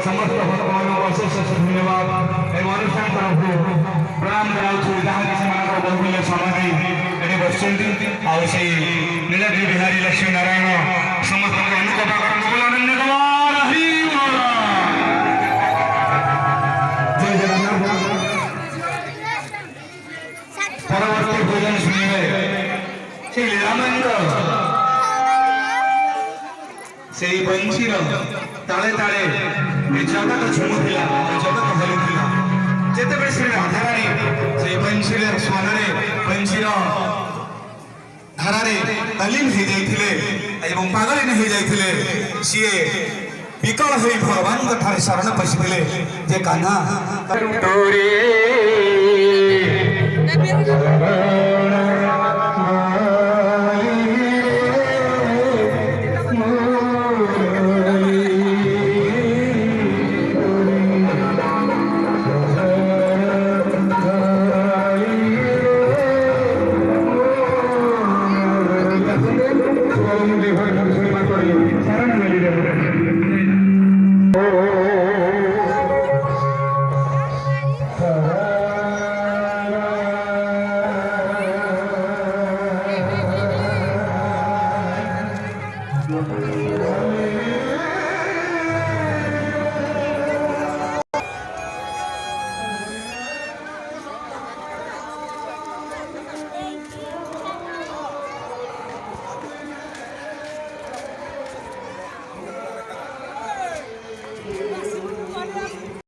समस्त भगवान को अशेष धन्यवाद एवं अनुष्ठान तरफ प्रणाम कराऊँ जहाँ कि बहुमूल्य समय नहीं बस आउ से नीलगिरी बिहारी लक्ष्मी नारायण समस्त अनुकंपा जय जगन्नाथ। परवर्ती भोजन शुणे से लीलामंद से बंशीर ताले ताले जगत झुमुला जगत हलुला जिते श्री राधाराणी से बंशीर स्वर बंशीर धारे तलीन हो जाते पागलीन हो जाते सी विकल हो भगवान ठारे शरण पशिले जे कान्हा